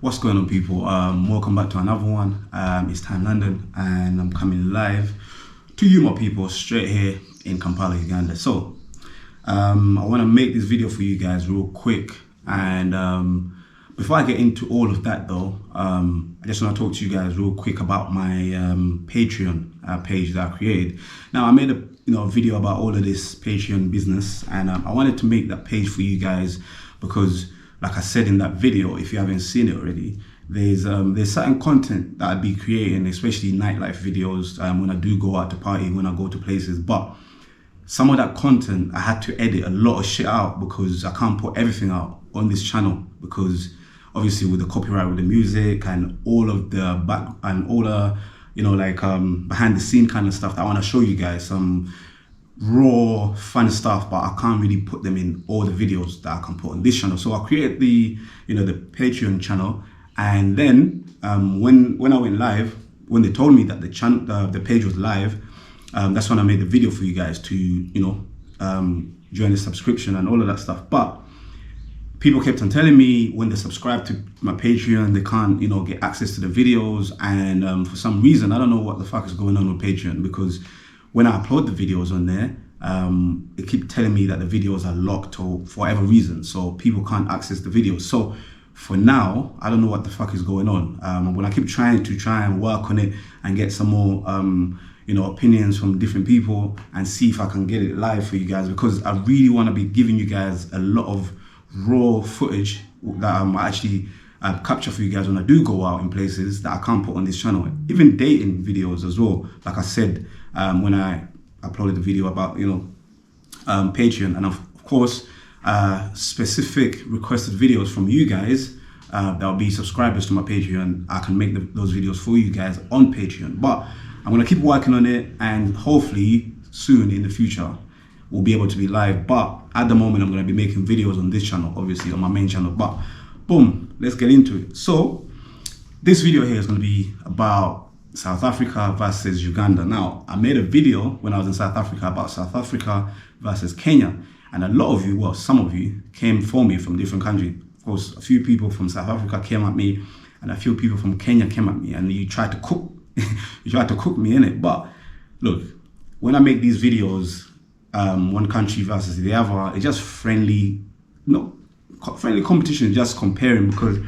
What's going on, people? Welcome back to another one. It's Tyme London, and I'm coming live to you, my people, straight here in Kampala, Uganda. So I want to make this video for you guys real quick, and before I get into all of that though, I just want to talk to you guys real quick about my Patreon page that I created. Now, I made a video about all of this Patreon business, and I wanted to make that page for you guys because, like I said in that video, if you haven't seen it already, there's certain content that I'd be creating, especially nightlife videos, when I do go out to party, when I go to places. But some of that content, I had to edit a lot of shit out because I can't put everything out on this channel, because obviously with the copyright, with the music and all of the back and all the, behind the scene kind of stuff that I want to show you guys, some raw fun stuff, but I can't really put them in all the videos that I can put on this channel. So I created the Patreon channel, and then when I went live, when they told me that the page was live, that's when I made the video for you guys to join the subscription and all of that stuff. But people kept on telling me when they subscribe to my Patreon, they can't get access to the videos, and for some reason, I don't know what the fuck is going on with Patreon, because when I upload the videos on there, they keep telling me that the videos are locked or for whatever reason, so people can't access the videos. So for now, I don't know what the fuck is going on. When I keep trying and work on it and get some more opinions from different people and see if I can get it live for you guys, because I really want to be giving you guys a lot of raw footage that I actually capture for you guys when I do go out in places that I can't put on this channel. Even dating videos as well, like I said when I uploaded the video about Patreon, and of course specific requested videos from you guys that will be subscribers to my Patreon. I can make those videos for you guys on Patreon, but I'm going to keep working on it, and hopefully soon in the future we'll be able to be live. But at the moment, I'm going to be making videos on this channel, obviously on my main channel. But boom, let's get into it. So this video here is going to be about South Africa versus Uganda. Now, I made a video when I was in South Africa about South Africa versus Kenya, and a lot of you, well, some of you came for me from different countries. Of course, a few people from South Africa came at me, and a few people from Kenya came at me, and you tried to cook you tried to cook me in it. But look, when I make these videos, one country versus the other, it's just friendly competition, just comparing, because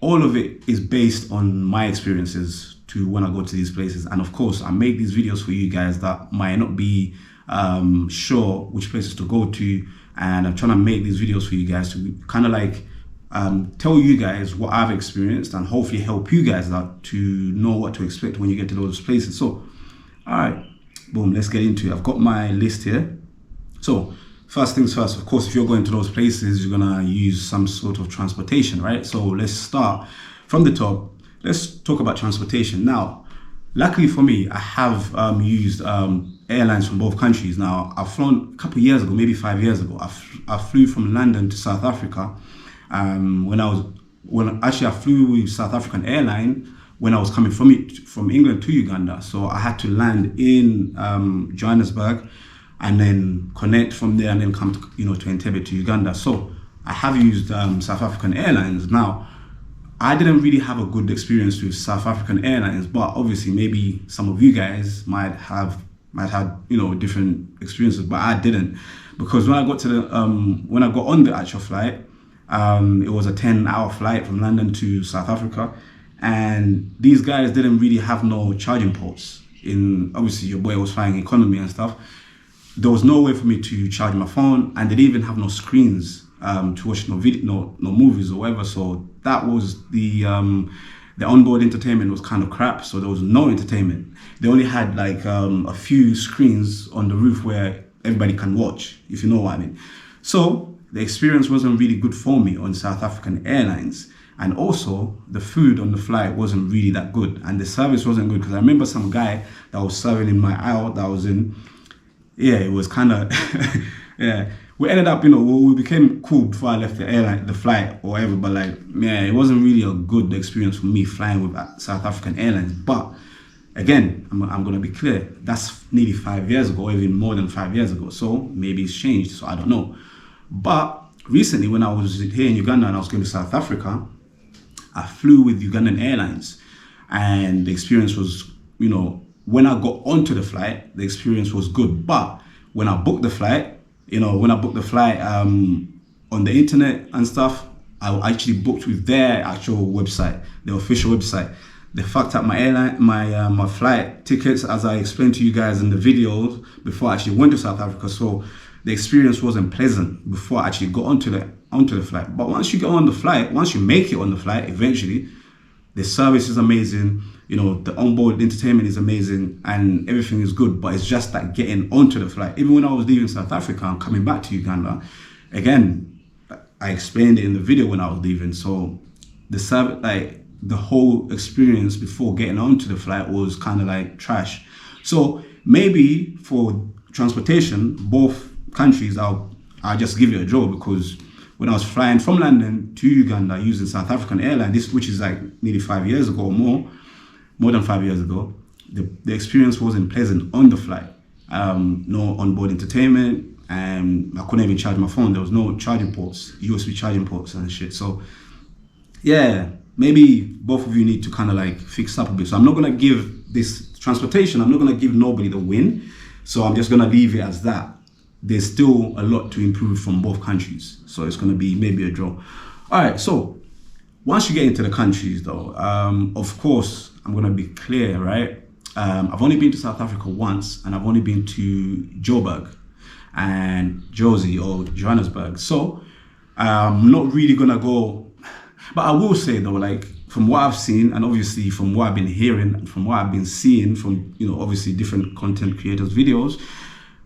all of it is based on my experiences to when I go to these places. And of course, I make these videos for you guys that might not be sure which places to go to, and I'm trying to make these videos for you guys to kind of like tell you guys what I've experienced and hopefully help you guys out to know what to expect when you get to those places. So all right, boom, let's get into it. I've got my list here. So first things first, of course, if you're going to those places, you're gonna use some sort of transportation, right? So let's start from the top. Let's talk about transportation. Now, luckily for me, I have used airlines from both countries. Now, I've flown a couple of years ago, maybe 5 years ago. I flew from London to South Africa. I flew with South African airline when I was coming from England to Uganda. So I had to land in Johannesburg and then connect from there and then come to Entebbe to Uganda. So I have used South African airlines. Now, I didn't really have a good experience with South African airlines, but obviously maybe some of you guys might have different experiences, but I didn't, because when I got to when I got on the actual flight, it was a 10-hour flight from London to South Africa, and these guys didn't really have no charging ports. Obviously your boy was flying economy and stuff. There was no way for me to charge my phone, and they didn't even have no screens to watch no movies or whatever. So that was the onboard entertainment was kind of crap. So there was no entertainment. They only had like a few screens on the roof where everybody can watch, if you know what I mean. So the experience wasn't really good for me on South African Airlines. And also the food on the flight wasn't really that good, and the service wasn't good, because I remember some guy that was serving in my aisle that I was in. Yeah, it was kind of yeah. We ended up, we became cool before I left the flight or whatever, but like, yeah, it wasn't really a good experience for me flying with South African Airlines. But again, I'm going to be clear, that's nearly 5 years ago, or even more than 5 years ago. So maybe it's changed, so I don't know. But recently, when I was here in Uganda and I was going to South Africa, I flew with Ugandan Airlines, and the experience was, when I got onto the flight, the experience was good. But when I booked the flight, on the internet and stuff, I actually booked with their actual website, the official website. They fucked up my flight tickets, as I explained to you guys in the videos before I actually went to South Africa. So the experience wasn't pleasant before I actually got onto the flight. But once you get on the flight, once you make it on the flight, eventually, the service is amazing. The onboard entertainment is amazing, and everything is good. But it's just that getting onto the flight. Even when I was leaving South Africa and coming back to Uganda, again, I explained it in the video when I was leaving. So the service, the whole experience before getting onto the flight was kind of like trash. So maybe for transportation, both countries, I'll just give it a draw, because when I was flying from London to Uganda using South African Airlines, which is like nearly 5 years ago or more than 5 years ago, the experience wasn't pleasant on the flight. No onboard entertainment, and I couldn't even charge my phone. There was no charging ports, USB charging ports and shit. So yeah, maybe both of you need to kind of like fix up a bit. So I'm not going to give this transportation, I'm not going to give nobody the win. So I'm just going to leave it as that. There's still a lot to improve from both countries. So it's going to be maybe a draw. All right, so once you get into the countries though, of course, I'm going to be clear, right? I've only been to South Africa once, and I've only been to Joburg and Josie or Johannesburg. So I'm not really going to go, but I will say though, like from what I've seen, and obviously from what I've been hearing, and from what I've been seeing from, obviously different content creators' videos,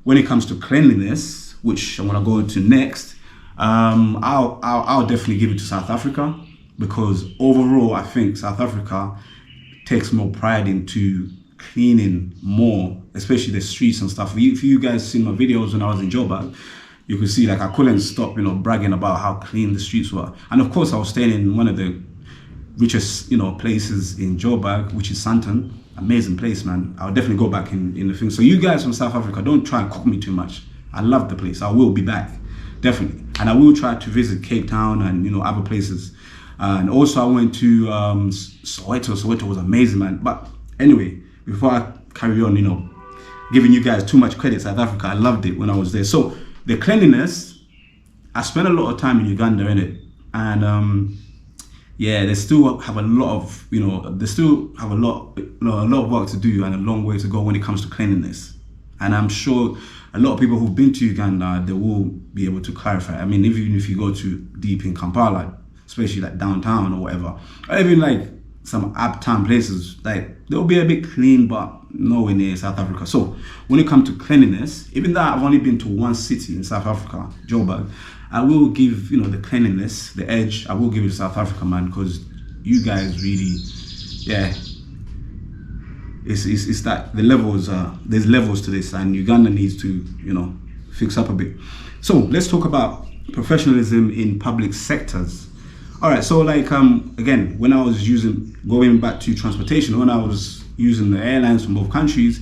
when it comes to cleanliness, which I'm gonna go into next, I'll definitely give it to South Africa, because overall I think South Africa takes more pride into cleaning more, especially the streets and stuff. If you guys seen my videos when I was in Joburg, you could see like I couldn't stop, bragging about how clean the streets were. And of course I was staying in one of the richest, places in Joburg, which is Sandton. Amazing place, man. I'll definitely go back in the thing. So you guys from South Africa, don't try and cook me too much. I love the place. I will be back, definitely. And I will try to visit Cape Town and, other places. And also I went to Soweto. Soweto was amazing, man. But anyway, before I carry on, giving you guys too much credit, South Africa, I loved it when I was there. So the cleanliness, I spent a lot of time in Uganda, innit? And yeah, they still have a lot of, they still have a lot of work to do and a long way to go when it comes to cleanliness. And I'm sure a lot of people who've been to Uganda, they will be able to clarify. I mean, even if you go to deep in Kampala, especially like downtown or whatever, or even like some uptown places, like they'll be a bit clean, but nowhere near South Africa. So when it comes to cleanliness, even though I've only been to one city in South Africa, Joburg, I will give, the cleanliness, the edge, I will give it to South Africa, man, because you guys really, yeah, it's that the levels, there's levels to this, and Uganda needs to, fix up a bit. So let's talk about professionalism in public sectors. All right, so like, again, when I was going back to transportation, when I was using the airlines from both countries,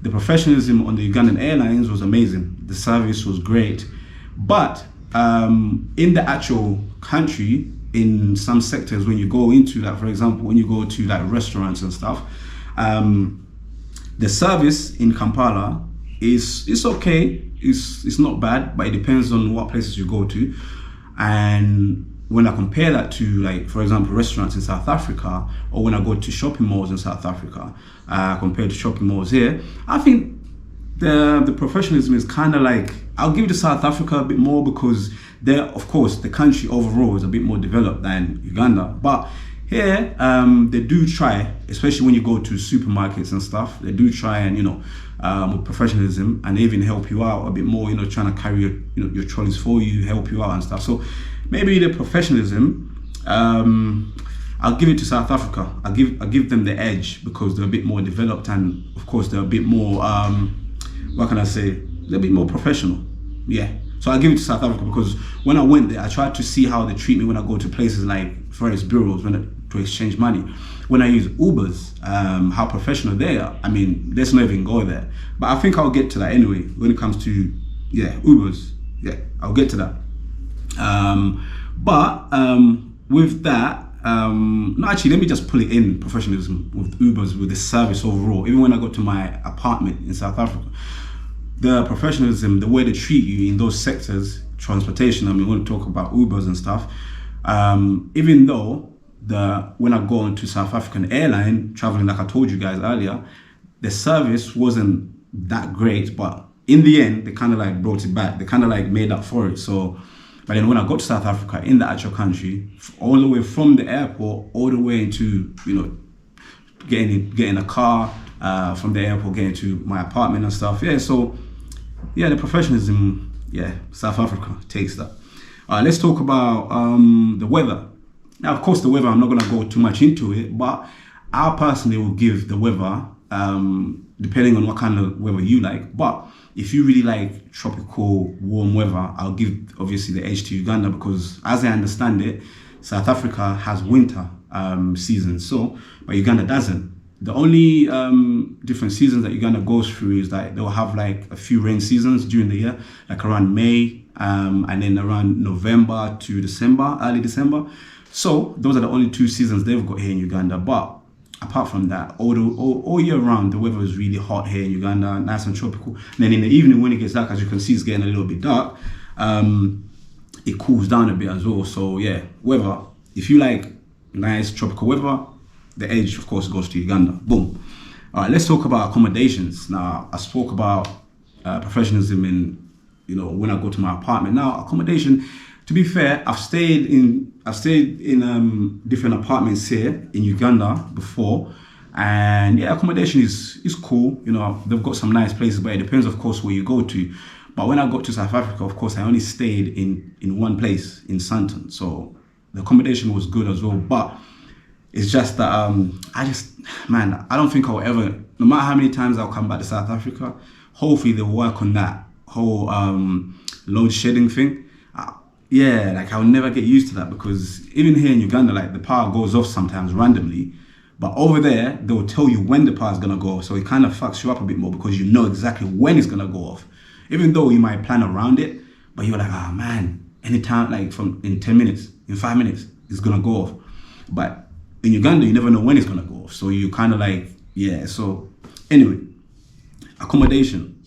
the professionalism on the Ugandan airlines was amazing. The service was great. But in the actual country, in some sectors, when you go into like, for example, when you go to like restaurants and stuff, the service in Kampala it's okay. It's not bad, but it depends on what places you go to. And when I compare that to, like, for example, restaurants in South Africa, or when I go to shopping malls in South Africa, compared to shopping malls here, I think the professionalism is kind of like, I'll give it to South Africa a bit more, because there, of course, the country overall is a bit more developed than Uganda. But here, they do try, especially when you go to supermarkets and stuff, they do try and, with professionalism, and even help you out a bit more, trying to carry your trolleys for you, help you out and stuff. So maybe the professionalism, I'll give it to South Africa. I'll give them the edge, because they're a bit more developed, and of course they're a bit more, what can I say? They're a bit more professional. Yeah. So I'll give it to South Africa, because when I went there, I tried to see how they treat me when I go to places like various bureaus to exchange money. When I use Ubers, how professional they are. I mean, let's not even go there. But I think I'll get to that anyway when it comes to, Ubers. Yeah, I'll get to that. But with that, no, actually, let me just pull it in professionalism with Ubers, with the service overall. Even when I got to my apartment in South Africa, the professionalism, the way they treat you in those sectors, transportation. I mean, we want to talk about Ubers and stuff. Even though when I go on to South African airline traveling, like I told you guys earlier, the service wasn't that great, but in the end, they kind of like brought it back. They kind of like made up for it. So, but then when I got to South Africa, in the actual country, all the way from the airport, all the way into, getting a car, from the airport, getting to my apartment and stuff. Yeah, so, yeah, the professionalism, yeah, South Africa takes that. Let's talk about the weather. Now, of course, the weather, I'm not going to go too much into it, but I personally will give the weather, depending on what kind of weather you like. But if you really like tropical, warm weather, I'll give, obviously, the edge to Uganda because, as I understand it, South Africa has winter seasons, but Uganda doesn't. The only different seasons that Uganda goes through is that they'll have like a few rain seasons during the year, like around May, and then around November to December, early December. So those are the only 2 seasons they've got here in Uganda. But apart from that, all year round, the weather is really hot here in Uganda, nice and tropical. And then in the evening, when it gets dark, as you can see, it's getting a little bit dark. It cools down a bit as well. So yeah, weather. If you like nice tropical weather, the edge, of course, goes to Uganda. Boom. All right, let's talk about accommodations. Now, I spoke about professionalism in, when I go to my apartment. Now, accommodation. To be fair, I've stayed in different apartments here in Uganda before, and yeah, accommodation is cool. They've got some nice places, but it depends, of course, where you go to. But when I got to South Africa, of course, I only stayed in one place in Sandton, so the accommodation was good as well. But it's just that I don't think I'll ever, no matter how many times I'll come back to South Africa, hopefully they'll work on that whole load shedding thing. Yeah, like I'll never get used to that because even here in Uganda, like the power goes off sometimes randomly, but over there they'll tell you when the power is gonna go off, so it kind of fucks you up a bit more because you know exactly when it's gonna go off. Even though you might plan around it, but you're like, oh man, anytime, like in 10 minutes, in 5 minutes, it's gonna go off. But in Uganda, you never know when it's gonna go off, so you kind of like, yeah. So anyway, accommodation.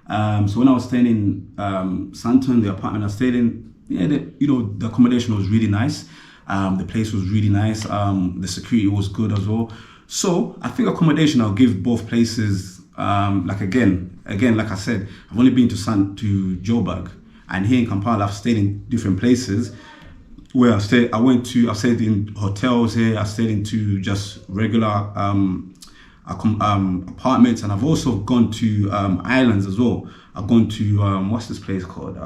So when I was staying in Sandton, the apartment I stayed in, yeah, the accommodation was really nice. The place was really nice. The security was good as well. So I think accommodation, I'll give both places. Like again, like I said, I've only been to Joburg, and here in Kampala, I've stayed in different places. Where I've stayed in hotels here. I've stayed into just regular apartments, and I've also gone to islands as well. I've gone to what's this place called?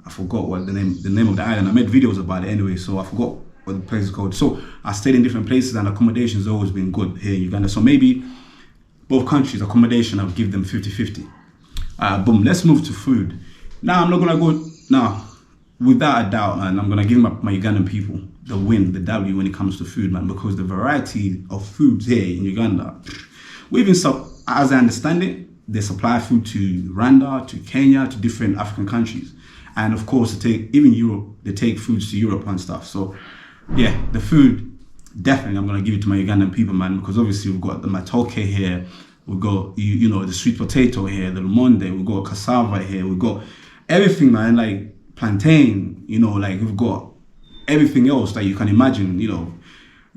I forgot what the name of the island. I made videos about it anyway, so I forgot what the place is called. So I stayed in different places, and accommodation has always been good here in Uganda. So maybe both countries, accommodation, I'll give them 50-50. Boom, let's move to food. Now, I'm not going to go, now, without a doubt, man, I'm going to give my Ugandan people the win, the W when it comes to food, man, because the variety of foods here in Uganda, as I understand it, they supply food to Rwanda, to Kenya, to different African countries. And of course, even Europe, they take foods to Europe and stuff. So yeah, the food, definitely I'm going to give it to my Ugandan people, man, because obviously we've got the matoke here, we've got, the sweet potato here, the lumonde, we've got cassava here, we've got everything, man, like plantain, like we've got everything else that you can imagine,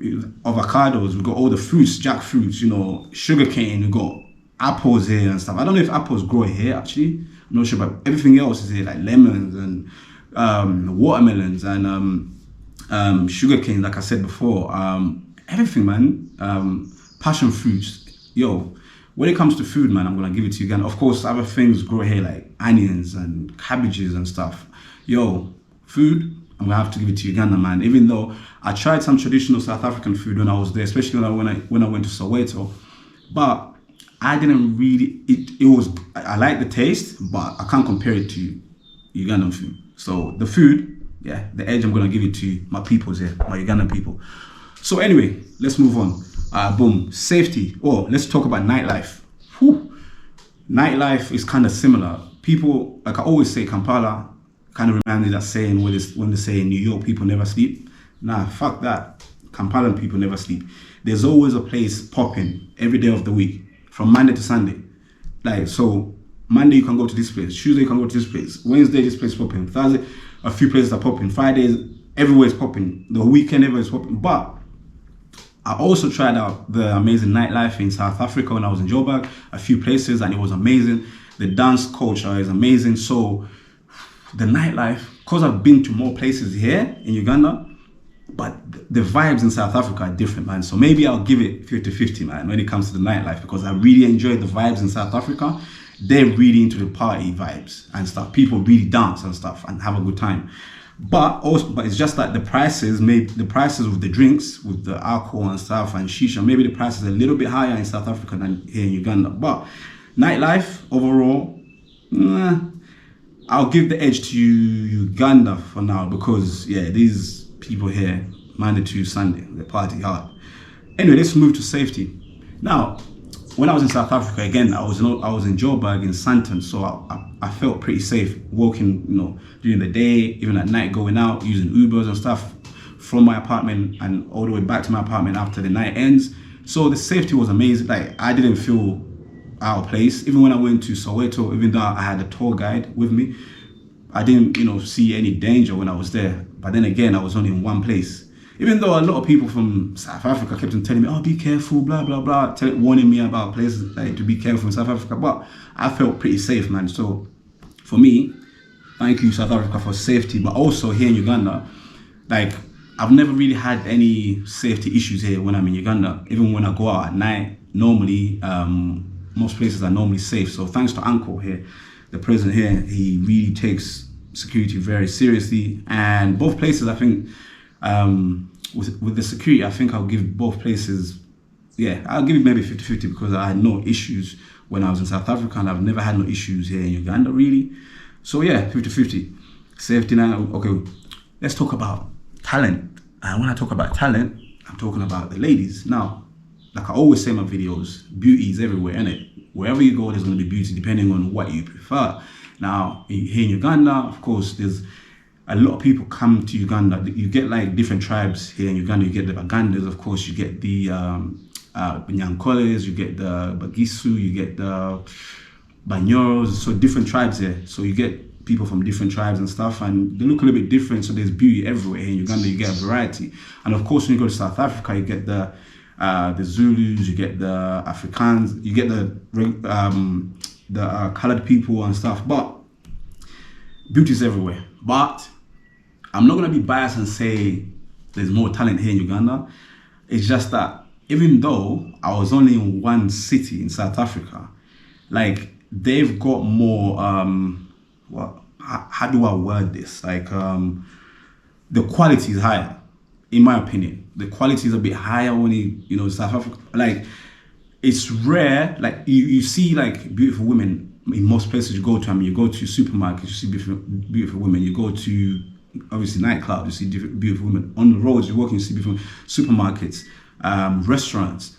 avocados, we've got all the fruits, jackfruits, sugarcane, we've got apples here and stuff. I don't know if apples grow here, actually. I'm not sure, but everything else is here, like lemons and watermelons and sugarcane, like I said before. Everything, man. Passion fruits. Yo, when it comes to food, man, I'm going to give it to you again. Of course, other things grow here, like onions and cabbages and stuff. Yo, food, I'm going to have to give it to Uganda, man. Even though I tried some traditional South African food when I was there, especially when I went to Soweto. But I didn't really, I like the taste, but I can't compare it to Ugandan food. So the food, yeah, the edge, I'm going to give it to my peoples here, my Ugandan people. So anyway, let's move on. Boom, safety. Oh, let's talk about nightlife. Whew. Nightlife is kind of similar. People, like I always say, Kampala kind of reminds me of that saying when they say in New York, people never sleep. Nah, fuck that. Kampalan people never sleep. There's always a place popping every day of the week, from Monday to Sunday. Like, so Monday you can go to this place, Tuesday you can go to this place, Wednesday this place popping, Thursday a few places are popping, Fridays everywhere is popping, the weekend everywhere is popping. But I also tried out the amazing nightlife in South Africa when I was in Joburg, a few places, and it was amazing. The dance culture is amazing. So the nightlife, because I've been to more places here in Uganda, but the vibes in South Africa are different, man. So maybe I'll give it 50-50, man, when it comes to the nightlife, because I really enjoy the vibes in South Africa. They're really into the party vibes and stuff. People really dance and stuff and have a good time. But it's just that the prices, maybe the prices of the drinks, with the alcohol and stuff and shisha, maybe the prices are a little bit higher in South Africa than here in Uganda. But nightlife overall, I'll give the edge to Uganda for now, because yeah, these people here, Monday to Sunday, they party hard. Anyway, let's move to safety. Now, when I was in South Africa, again, I was in Joburg in Sandton, so I felt pretty safe walking, during the day, even at night, going out, using Ubers and stuff from my apartment and all the way back to my apartment after the night ends. So the safety was amazing. Like, I didn't feel out of place. Even when I went to Soweto, even though I had a tour guide with me, I didn't, see any danger when I was there. But then again, I was only in one place. Even though a lot of people from South Africa kept on telling me, oh, be careful, blah, blah, blah, warning me about places like to be careful in South Africa. But I felt pretty safe, man. So for me, thank you, South Africa, for safety. But also here in Uganda, like, I've never really had any safety issues here when I'm in Uganda. Even when I go out at night, normally, most places are normally safe. So thanks to Uncle here, the president here, he really takes security very seriously. And both places, I think, with the security, I think I'll give both places, I'll give it maybe 50-50, because I had no issues when I was in South Africa, and I've never had no issues here in Uganda, really. So yeah, 50-50. Safety now. Okay, let's talk about talent. And when I talk about talent, I'm talking about the ladies. Now, like I always say in my videos, beauty is everywhere, innit? Wherever you go, there's going to be beauty, depending on what you prefer. Now, here in Uganda, of course, there's a lot of people come to Uganda. You get like different tribes here in Uganda. You get the Bagandas, of course. You get the Banyankoles. You get the Bagisu. You get the Banyoros. So different tribes here. So you get people from different tribes and stuff, and they look a little bit different. So there's beauty everywhere here in Uganda. You get a variety. And of course, when you go to South Africa, you get the Zulus. You get the Afrikaans. You get the colored people and stuff. But beauty is everywhere. But I'm not going to be biased and say there's more talent here in Uganda. It's just that even though I was only in one city in South Africa, like, they've got more, how do I word this? Like, the quality is higher, in my opinion. The quality is a bit higher when South Africa. Like, it's rare, like, you see, like, beautiful women in most places you go to. I mean, you go to supermarkets, you see beautiful women. You go to, obviously, nightclubs, you see beautiful women. On the roads, you're walking, you see beautiful supermarkets, restaurants,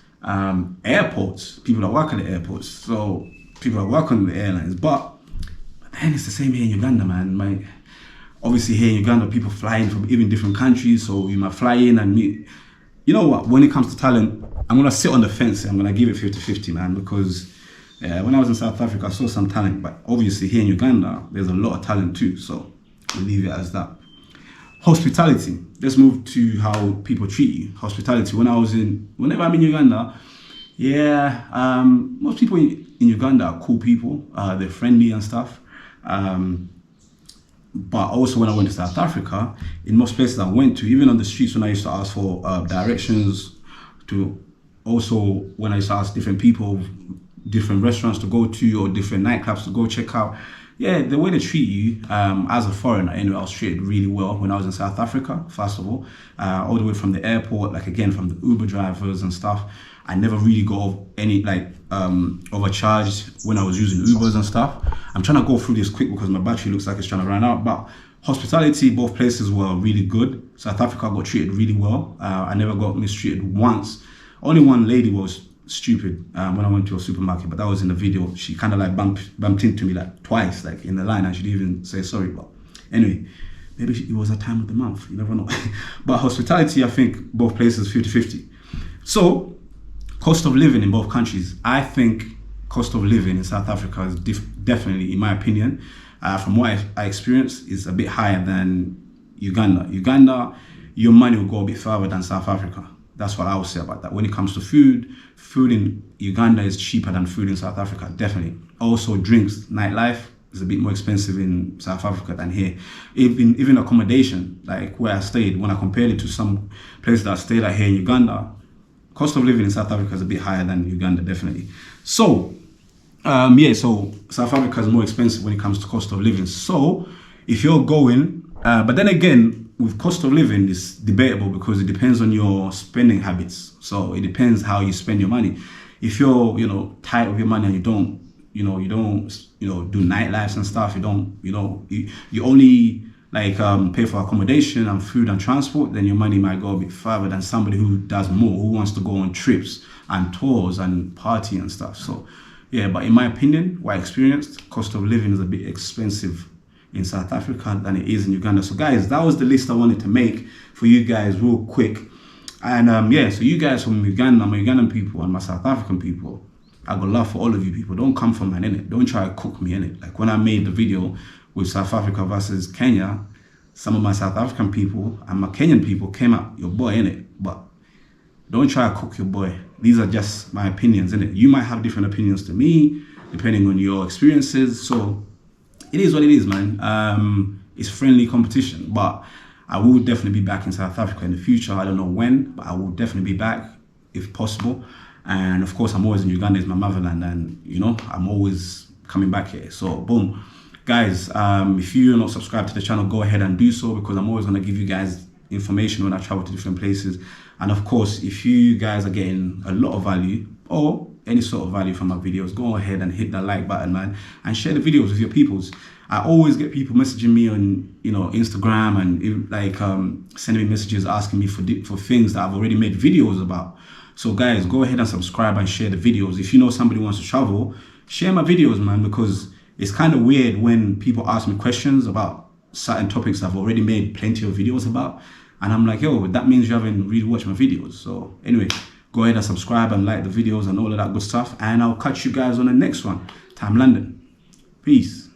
airports, people that work at the airports. So people that work on the airlines. But then it's the same here in Uganda, man. Obviously, here in Uganda, people fly in from even different countries. So you might fly in and meet. You know what? When it comes to talent, I'm going to sit on the fence. I'm going to give it 50-50, man, because when I was in South Africa, I saw some talent, but obviously here in Uganda, there's a lot of talent too, so we'll leave it as that. Hospitality. Let's move to how people treat you. Hospitality. Whenever I'm in Uganda, most people in Uganda are cool people. They're friendly and stuff. But also when I went to South Africa, in most places I went to, even on the streets when I used to ask for directions, to also when I used to ask different people, different restaurants to go to or different nightclubs to go check out. Yeah, the way they treat you as a foreigner, anyway, I was treated really well when I was in South Africa, first of all the way from the airport, like, again, from the Uber drivers and stuff. I never really got any, overcharged when I was using Ubers and stuff. I'm trying to go through this quick because my battery looks like it's trying to run out. But hospitality, both places were really good. South Africa got treated really well. I never got mistreated once. Only one lady was stupid when I went to a supermarket, but that was in the video. She kind of like bumped into me like twice, like in the line. I should even say sorry, but anyway, maybe it was a time of the month. You never know. But hospitality, I think both places 50-50. So cost of living in both countries, I think cost of living in South Africa is definitely, in my opinion, from what I experienced, is a bit higher than Uganda. Uganda, your money will go a bit further than South Africa. That's what I would say about that. When it comes to food, food in Uganda is cheaper than food in South Africa, definitely. Also, drinks, nightlife is a bit more expensive in South Africa than here. Even accommodation, like where I stayed, when I compared it to some places that I stayed at here in Uganda, cost of living in South Africa is a bit higher than Uganda, definitely. So, so South Africa is more expensive when it comes to cost of living. So, if you're going, but then again, with cost of living, it's debatable because it depends on your spending habits. So it depends how you spend your money. If you're, tight with your money and you don't do nightlives and stuff, you only pay for accommodation and food and transport, then your money might go a bit further than somebody who does more, who wants to go on trips and tours and party and stuff. So yeah, but in my opinion, what I experienced, cost of living is a bit expensive in South Africa than it is in Uganda. So guys, that was the list I wanted to make for you guys real quick. And so you guys from Uganda, my Ugandan people and my South African people, I got love for all of you people. Don't come for man, innit? Don't try to cook me, innit? Like when I made the video with South Africa versus Kenya, some of my South African people and my Kenyan people came out, your boy, innit? But don't try to cook your boy. These are just my opinions, innit? You might have different opinions to me, depending on your experiences. So it is what it is, man. It's friendly competition, but I will definitely be back in South Africa in the future. I don't know when, but I will definitely be back if possible. And of course, I'm always in Uganda, it's my motherland, and I'm always coming back here. So boom, guys, if you're not subscribed to the channel, go ahead and do so, because I'm always going to give you guys information when I travel to different places. And of course, if you guys are getting a lot of value or any sort of value from my videos, go ahead and hit that like button, man, and share the videos with your peoples. I always get people messaging me on Instagram and sending me messages asking me for things that I've already made videos about. So guys, go ahead and subscribe and share the videos. If you know somebody wants to travel, share my videos, man, because it's kind of weird when people ask me questions about certain topics I've already made plenty of videos about, and I'm like, yo, that means you haven't really watched my videos. So anyway, go ahead and subscribe and like the videos and all of that good stuff. And I'll catch you guys on the next one. Tyme London. Peace.